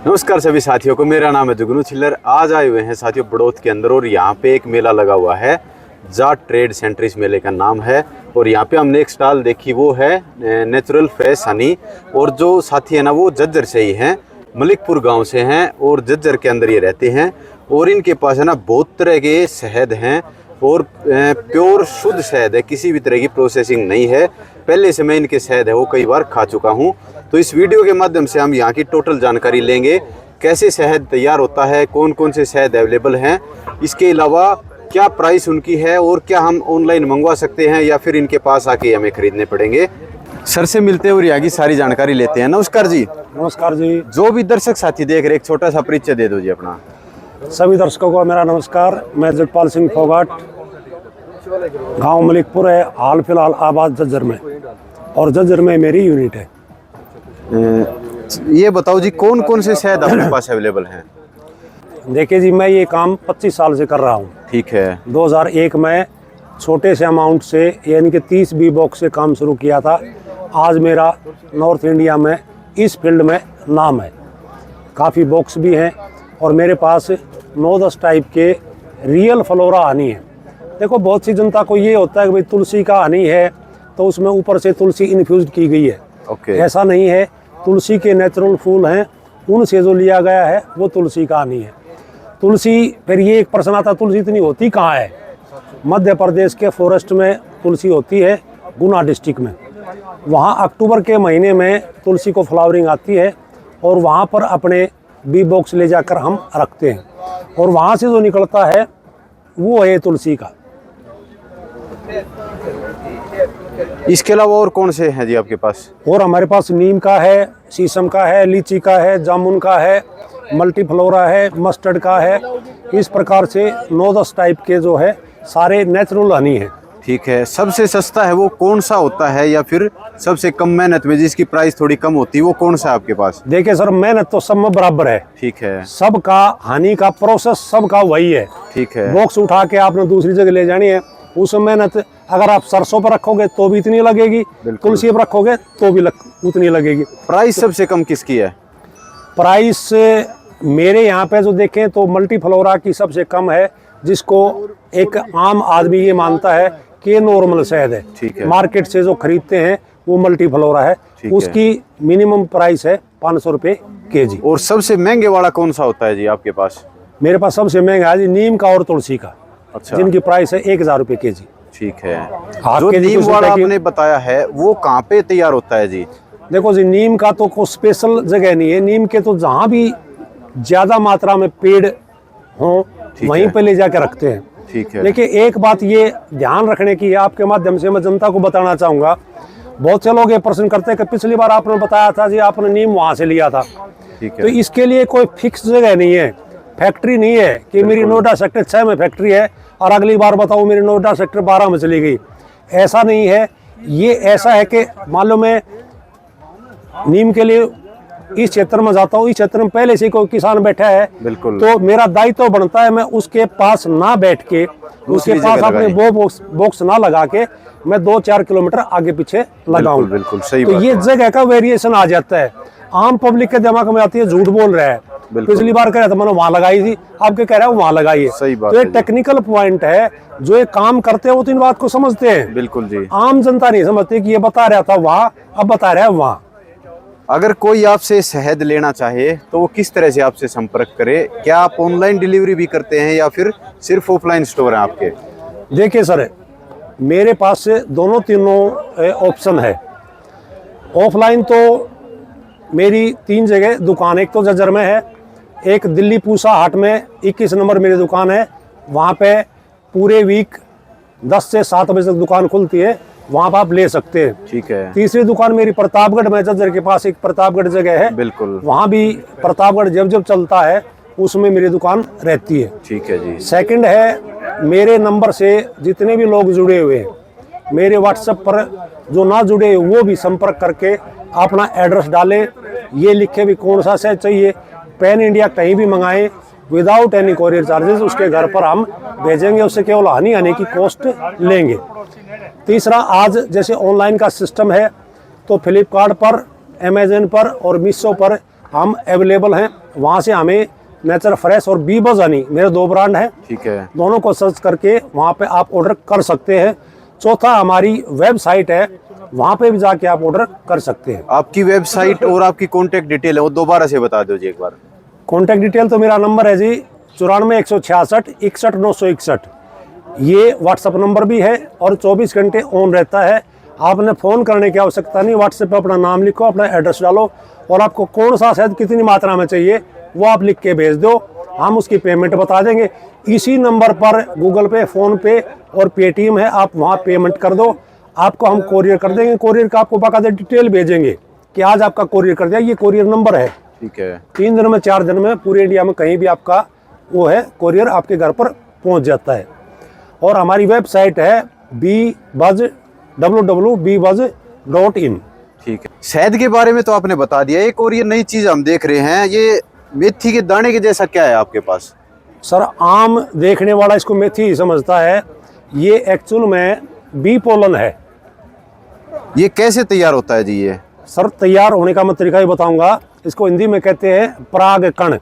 नमस्कार सभी साथियों को, मेरा नाम है जुगनू छिल्लर। आज आए हुए हैं साथियों बड़ौत के अंदर और यहाँ पे एक मेला लगा हुआ है, जाट ट्रेड सेंटर इस मेले का नाम है। और यहाँ पे हमने एक स्टॉल देखी, वो है नेचुरल फ्रेश हनी। और जो साथी है ना वो जज्जर से ही हैं, मलिकपुर गांव से हैं और जज्जर के अंदर ये रहते हैं। और इनके पास है ना बहुत तरह के शहद हैं और प्योर शुद्ध शहद है, किसी भी तरह की प्रोसेसिंग नहीं है। पहले से मैं इनके शहद है वो कई बार खा चुका हूँ। तो इस वीडियो के माध्यम से हम यहाँ की टोटल जानकारी लेंगे, कैसे शहद तैयार होता है, कौन कौन से शहद अवेलेबल हैं, इसके अलावा क्या प्राइस उनकी है और क्या हम ऑनलाइन मंगवा सकते हैं या फिर इनके पास आके हमें खरीदने पड़ेंगे। सर से मिलते हैं और यहाँ की सारी जानकारी लेते हैं। नमस्कार जी। नमस्कार जी। जो भी दर्शक साथी देख रहे, एक छोटा सा परिचय दे दो जी अपना। सभी दर्शकों को मेरा नमस्कार। मैं जगपाल सिंह फोगाट, गांव मलिकपुर है, हाल फिलहाल आबाद जज्जर में, और जज्जर में मेरी यूनिट है। ये बताओ जी, कौन कौन से शहद आपके पास अवेलेबल हैं? देखिए जी, मैं ये काम 25 साल से कर रहा हूँ। ठीक है। 2001 में छोटे से अमाउंट से यानी कि 30 बी बॉक्स से काम शुरू किया था। आज मेरा नॉर्थ इंडिया में इस फील्ड में नाम है, काफ़ी बॉक्स भी हैं और मेरे पास 9-10 टाइप के रियल फ्लोरा हनी है। देखो, बहुत सी जनता को ये होता है कि भाई तुलसी का हनी है तो उसमें ऊपर से तुलसी इन्फ्यूज की गई है। ऐसा नहीं है, तुलसी के नेचुरल फूल हैं, उनसे जो लिया गया है वो तुलसी का हनी है। तुलसी, फिर ये एक प्रश्न आता, तुलसी इतनी होती कहाँ है? मध्य प्रदेश के फॉरेस्ट में तुलसी होती है, गुना डिस्ट्रिक्ट में। वहाँ अक्टूबर के महीने में तुलसी को फ्लावरिंग आती है और वहाँ पर अपने बी बॉक्स ले जाकर हम रखते हैं और वहाँ से जो निकलता है वो है तुलसी का। इसके अलावा और कौन से हैं जी आपके पास? और हमारे पास नीम का है, शीशम का है, लीची का है, जामुन का है, मल्टीफ्लोरा है, मस्टर्ड का है। इस प्रकार से 9-10 टाइप के जो है सारे नेचुरल हनी है। ठीक है। सबसे सस्ता है वो कौन सा होता है या फिर सबसे कम मेहनत में जिसकी प्राइस थोड़ी कम होती है वो कौन सा है आपके पास? देखिए सर, मेहनत तो सब में बराबर है। ठीक है। सबका हनी का प्रोसेस सबका वही है। ठीक है। बॉक्स उठा के आपने दूसरी जगह ले जानी है, उस मेहनत अगर आप सरसों पर रखोगे तो भी इतनी लगेगी, तुलसी पर रखोगे तो भी उतनी लगेगी। प्राइस सबसे कम किसकी है? प्राइस मेरे यहाँ पे जो देखें तो मल्टीफ्लोरा की सबसे कम है, जिसको एक आम आदमी ये मानता है कि नॉर्मल शहद है। ठीक है। मार्केट से जो खरीदते हैं वो मल्टीफ्लोरा है, उसकी मिनिमम प्राइस है 500 रुपये kg। और सबसे महंगे वाला कौन सा होता है जी आपके पास? मेरे पास सबसे महंगा है जी नीम का और तुलसी का। अच्छा। जिनकी प्राइस है 1000 रुपये kg। ठीक है। जो नीम वाला आपने बताया है वो कहाँ पे तैयार होता है जी? देखो जी, नीम का तो कोई स्पेशल जगह नहीं है। नीम के तो जहाँ भी ज्यादा मात्रा में पेड़ हों वहीं पे ले जाकर रखते हैं। ठीक है। लेकिन एक बात ये ध्यान रखने की है, आपके माध्यम से मैं जनता को बताना चाहूँगा। बहुत से लोग ये प्रश्न करते हैं कि पिछली बार आपने बताया था जी आपने नीम वहाँ से लिया था। ठीक है। तो इसके लिए कोई फिक्स जगह नहीं है, फैक्ट्री नहीं है कि मेरी नोएडा सेक्टर 6 में फैक्ट्री है और अगली बार बताओ मेरी नोएडा सेक्टर 12 में चली गई। ऐसा नहीं है। ये ऐसा है कि मान लो मैं नीम के लिए इस क्षेत्र में जाता हूँ, इस क्षेत्र में पहले से कोई किसान बैठा है, बिल्कुल, तो मेरा दायित्व बनता है मैं उसके पास ना बैठ के, उसके पास अपने वो बॉक्स ना लगा के मैं 2-4 किलोमीटर आगे पीछे लगाऊं। बिल्कुल सही तो बात ये जगह का वेरिएशन आ जाता है। आम पब्लिक के दिमाग में आती है झूठ बोल रहा है, पिछली बार कह रहा था मैंने वहां लगाई थी, आपके कह रहा है वहां लगाई है। सही बात तो ये है। टेक्निकल पॉइंट है, जो ये काम करते हैं वो तो इन बात को समझते हैं। बिल्कुल जी। आम जनता नहीं समझती कि ये बता रहा था वहां, अब बता रहा है वहां। अगर कोई आपसे शहद लेना चाहे तो वो किस तरह से आपसे संपर्क करे? क्या आप ऑनलाइन डिलीवरी भी करते हैं या फिर सिर्फ ऑफलाइन स्टोर है आपके? देखिए सर, मेरे पास से तीनों ऑप्शन है। ऑफलाइन तो मेरी 3 जगह दुकान, एक तो जज्जर में है, एक दिल्ली पूसा हाट में 21 नंबर मेरी दुकान है, वहाँ पे पूरे वीक 10 से 7 बजे तक दुकान खुलती है, वहाँ पर आप ले सकते हैं। ठीक है। तीसरी दुकान मेरी प्रतापगढ़ में, जज्जर के पास एक प्रतापगढ़ जगह है, बिल्कुल, वहाँ भी प्रतापगढ़ जब जब चलता है उसमें मेरी दुकान रहती है। ठीक है जी। सेकंड है, मेरे नंबर से जितने भी लोग जुड़े हुए हैं, मेरे व्हाट्सएप पर जो ना जुड़े वो भी संपर्क करके अपना एड्रेस डालें, ये लिखे भी कौन सा शहद चाहिए, पैन इंडिया कहीं भी मंगाएं विदाउट एनी कोरियर चार्जेस, उसके घर पर हम भेजेंगे, उससे केवल हनी आने की कॉस्ट लेंगे। तीसरा, आज जैसे ऑनलाइन का सिस्टम है तो फ्लिपकार्ट पर, अमेजन पर और मीशो पर हम अवेलेबल हैं। वहाँ से हमें नेचर फ्रेश और बी बज हनी, मेरे 2 ब्रांड हैं, ठीक है। दोनों को सर्च करके वहाँ पे आप ऑर्डर कर सकते हैं। चौथा, हमारी वेबसाइट है, वहाँ पे भी जाके आप ऑर्डर कर सकते हैं। आपकी वेबसाइट और आपकी कॉन्टैक्ट डिटेल है वो दोबारा से बता दो जी एक बार। कॉन्टैक्ट डिटेल तो मेरा नंबर है जी 94 166 61 961। ये व्हाट्सअप नंबर भी है और 24 घंटे ऑन रहता है। आपने फ़ोन करने की आवश्यकता नहीं, व्हाट्सएप पे अपना नाम लिखो, अपना एड्रेस डालो और आपको कौन सा शहद कितनी मात्रा में चाहिए वो आप लिख के भेज दो, हम उसकी पेमेंट बता देंगे। इसी नंबर पर गूगल पे, फ़ोन पे और पेटीएम है, आप वहाँ पेमेंट कर दो, आपको हम कोरियर कर देंगे। कोरियर का आपको बाकायदा डिटेल भेजेंगे कि आज आपका कोरियर कर दिया, ये कोरियर नंबर है। ठीक है। 3 दिन में 4 दिन में पूरे इंडिया में कहीं भी आपका वो है कोरियर आपके घर पर पहुंच जाता है। और हमारी वेबसाइट है BBuzz www.bbuzz.in। ठीक है। शहद के बारे में तो आपने बता दिया, एक और ये नई चीज़ हम देख रहे हैं, ये मेथी के दाने के जैसा क्या है आपके पास? सर, आम देखने वाला इसको मेथी ही समझता है, ये एक्चुअल में बी पोलन है। ये कैसे तैयार होता है जी ये? सर, तैयार होने का मैं तरीका ही बताऊंगा। इसको हिंदी में कहते हैं पराग कण,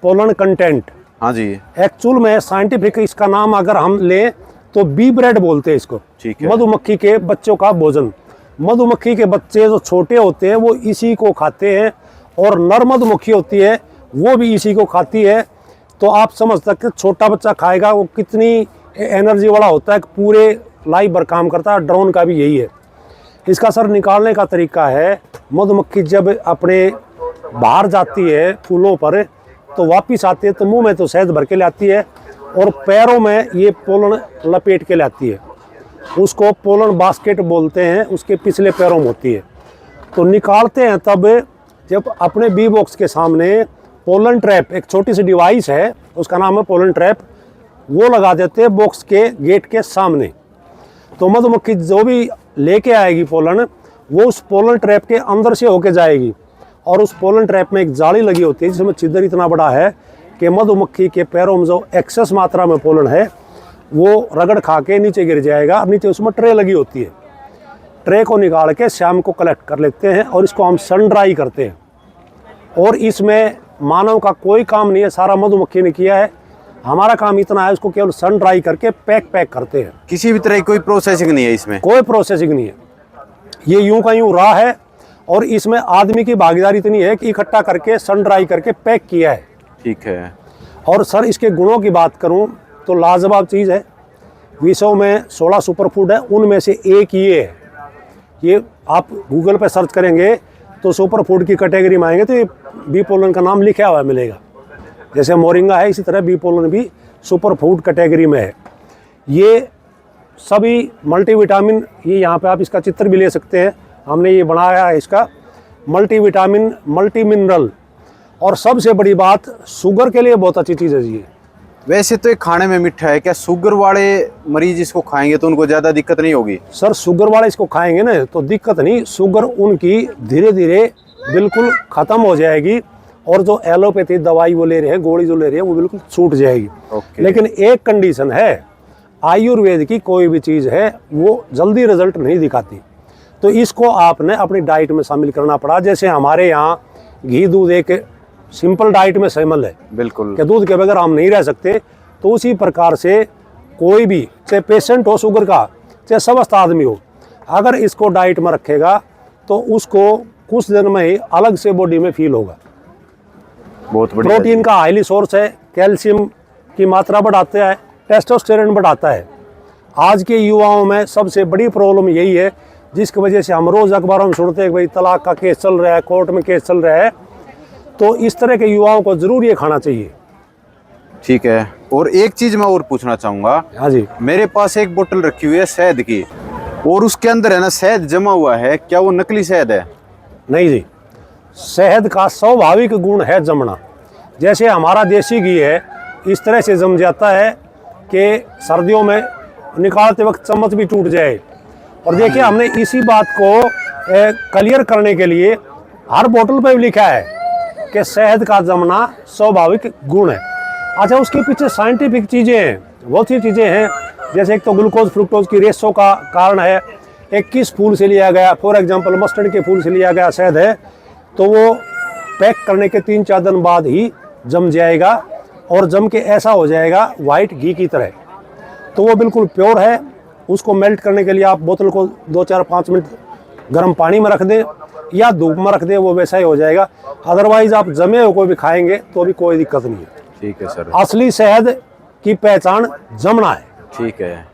पोलन कंटेंट। हाँ जी। एक्चुअल में साइंटिफिक इसका नाम अगर हम लें तो बी ब्रेड बोलते हैं इसको। ठीक है। मधुमक्खी के बच्चों का भोजन। मधुमक्खी के बच्चे जो छोटे होते हैं वो इसी को खाते हैं और नर मधुमक्खी होती है वो भी इसी को खाती है। तो आप समझ सकते हैं छोटा बच्चा खाएगा वो कितनी एनर्जी वाला होता है, पूरे लाइफ भर काम करता है। ड्रोन का भी यही है। इसका सर निकालने का तरीका है, मधुमक्खी जब अपने बाहर जाती है फूलों पर तो वापिस आती है तो मुंह में तो शहद भर के लाती है और पैरों में ये पोलन लपेट के लाती है। उसको पोलन बास्केट बोलते हैं, उसके पिछले पैरों में होती है। तो निकालते हैं तब जब अपने बी बॉक्स के सामने पोलन ट्रैप, एक छोटी सी डिवाइस है उसका नाम है पोलन ट्रैप, वो लगा देते हैं बॉक्स के गेट के सामने। तो मधुमक्खी जो भी लेके आएगी पोलन, वो उस पोलन ट्रैप के अंदर से होके जाएगी और उस पोलन ट्रैप में एक जाली लगी होती है जिसमें छिद्र इतना बड़ा है कि मधुमक्खी के पैरों में जो एक्सेस मात्रा में पोलन है वो रगड़ खा के नीचे गिर जाएगा और नीचे उसमें ट्रे लगी होती है। ट्रे को निकाल के शाम को कलेक्ट कर लेते हैं और इसको हम सन ड्राई करते हैं। और इसमें मानव का कोई काम नहीं है, सारा मधुमक्खी ने किया है। हमारा काम इतना है, उसको केवल सन ड्राई करके पैक करते हैं। किसी भी तरह की कोई प्रोसेसिंग नहीं है इसमें? कोई प्रोसेसिंग नहीं है, ये यूं का यूं रहा है। और इसमें आदमी की भागीदारी इतनी है कि इकट्ठा करके सन ड्राई करके पैक किया है। ठीक है। और सर, इसके गुणों की बात करूं तो लाजवाब चीज़ है। विश्व में 16 सुपर फूड है, उनमें से एक ये है। ये आप गूगल पे सर्च करेंगे तो सुपर फूड की कैटेगरी में आएंगे तो ये बी पोलन का नाम लिखा हुआ मिलेगा। जैसे मोरिंगा है इसी तरह बी पोलन भी सुपर फूड कैटेगरी में है। ये सभी मल्टीविटामिन, ये यहाँ पे आप इसका चित्र भी ले सकते हैं, हमने ये बनाया है इसका, मल्टीविटामिन, मल्टी मिनरल। और सबसे बड़ी बात, शुगर के लिए बहुत अच्छी चीज़ है जी। वैसे तो ये खाने में मीठा है, क्या शुगर वाले मरीज इसको खाएंगे तो उनको ज़्यादा दिक्कत नहीं होगी? सर, शुगर वाले इसको खाएंगे ना तो दिक्कत नहीं, शुगर उनकी धीरे धीरे बिल्कुल ख़त्म हो जाएगी और जो एलोपैथी दवाई वो ले रहे हैं, गोली जो ले रहे हैं, वो बिल्कुल छूट जाएगी। लेकिन एक कंडीशन है, आयुर्वेद की कोई भी चीज़ है वो जल्दी रिजल्ट नहीं दिखाती, तो इसको आपने अपनी डाइट में शामिल करना पड़ा। जैसे हमारे यहाँ घी दूध एक सिंपल डाइट में शामिल है, बिल्कुल, कि दूध के बगैर हम नहीं रह सकते, तो उसी प्रकार से कोई भी, चाहे पेशेंट हो शुगर का, चाहे स्वस्थ आदमी हो, अगर इसको डाइट में रखेगा तो उसको कुछ दिन में ही अलग से बॉडी में फील होगा। बहुत बढ़िया। प्रोटीन का हाईली सोर्स है, कैल्शियम की मात्रा बढ़ाता है, टेस्टोस्टेरोन बढ़ाता है। आज के युवाओं में सबसे बड़ी प्रॉब्लम यही है, जिसकी वजह से हम रोज़ अखबारों में सुनते हैं कि भाई तलाक का केस चल रहा है, कोर्ट में केस चल रहा है। तो इस तरह के युवाओं को ज़रूर ये खाना चाहिए। ठीक है। और एक चीज़ मैं और पूछना चाहूँगा। हाँ जी। मेरे पास एक बोतल रखी हुई है शहद की और उसके अंदर है ना शहद जमा हुआ है, क्या वो नकली शहद है? नहीं जी, शहद का स्वाभाविक गुण है जमना। जैसे हमारा देसी घी है, इस तरह से जम जाता है कि सर्दियों में निकालते वक्त चम्मच भी टूट जाए। और देखिए, हमने इसी बात को क्लियर करने के लिए हर बोतल पे भी लिखा है कि शहद का जमना स्वाभाविक गुण है। अच्छा, उसके पीछे साइंटिफिक चीज़ें हैं, बहुत सी चीज़ें हैं। जैसे एक तो ग्लूकोज फ्रुक्टोज की रेशो का कारण है, एक किस फूल से लिया गया, फॉर एग्जांपल मस्टर्ड के फूल से लिया गया शहद है तो वो पैक करने के 3-4 दिन बाद ही जम जाएगा और जम के ऐसा हो जाएगा वाइट घी की तरह। तो वो बिल्कुल प्योर है। उसको मेल्ट करने के लिए आप बोतल को 2-4-5 मिनट गर्म पानी में रख दें या धूप में रख दें, वो वैसा ही हो जाएगा। अदरवाइज आप जमे हुए कोई भी खाएंगे तो भी कोई दिक्कत नहीं है। ठीक है सर। असली शहद की पहचान जमना है। ठीक है,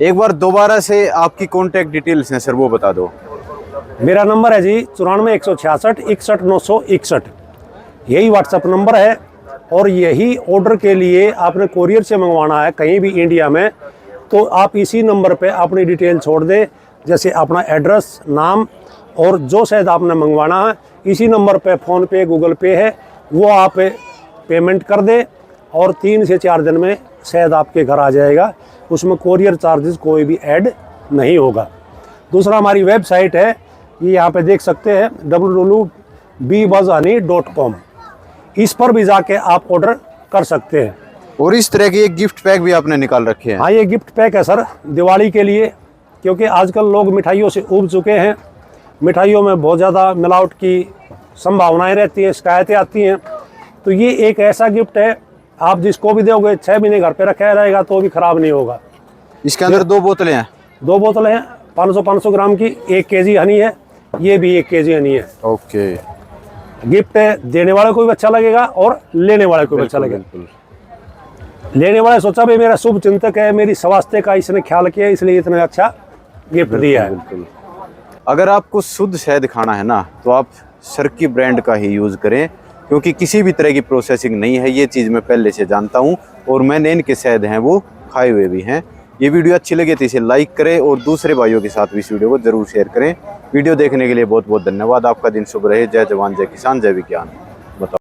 एक बार दोबारा से आपकी कॉन्टैक्ट डिटेल्स हैं सर वो बता दो। मेरा नंबर है जी 94-166-61-961, यही व्हाट्सएप नंबर है। और यही ऑर्डर के लिए आपने कोरियर से मंगवाना है कहीं भी इंडिया में, तो आप इसी नंबर पे अपनी डिटेल छोड़ दें, जैसे अपना एड्रेस, नाम और जो शहद आपने मंगवाना है। इसी नंबर पे फ़ोन पे, गूगल पे है, वो आप पेमेंट कर दें और 3 से 4 दिन में शहद आपके घर आ जाएगा। उसमें कोरियर चार्जेस कोई भी ऐड नहीं होगा। दूसरा हमारी वेबसाइट है, ये यहाँ पे देख सकते हैं www.beebuzhoney.com, इस पर भी जाके आप ऑर्डर कर सकते हैं। और इस तरह के एक गिफ्ट पैक भी आपने निकाल रखे हैं। हाँ, ये गिफ्ट पैक है सर दिवाली के लिए, क्योंकि आजकल लोग मिठाइयों से ऊब चुके हैं। मिठाइयों में बहुत ज़्यादा मिलावट की संभावनाएं रहती हैं, शिकायतें आती हैं। तो ये एक ऐसा गिफ्ट है, आप जिसको भी दोगे 6 महीने घर पे रखा रहेगा तो भी ख़राब नहीं होगा। इसके अंदर 2 बोतलें हैं। 2 बोतलें हैं 500 ग्राम की, 1 केजी हनी है, ये भी 1 केजी हनी है। ओके, गिफ्ट देने वाले को भी अच्छा लगेगा और लेने वाले को भी अच्छा लगेगा। लेने वाले सोचा भाई मेरा शुभ चिंतक है, मेरी स्वास्थ्य का इसने ख्याल किया, इसलिए इतना अच्छा गिफ्ट दिया है। बिल्कुल। अगर आपको शुद्ध शहद खाना है ना, तो आप सर्की ब्रांड का ही यूज़ करें, क्योंकि किसी भी तरह की प्रोसेसिंग नहीं है। ये चीज़ मैं पहले से जानता हूँ और मैंने इनके शहद हैं वो खाए हुए भी हैं। ये वीडियो अच्छी लगे तो इसे लाइक करें और दूसरे भाइयों के साथ भी इस वीडियो को जरूर शेयर करें। वीडियो देखने के लिए बहुत बहुत धन्यवाद। आपका दिन शुभ रहे। जय जवान, जय किसान, जय विज्ञान।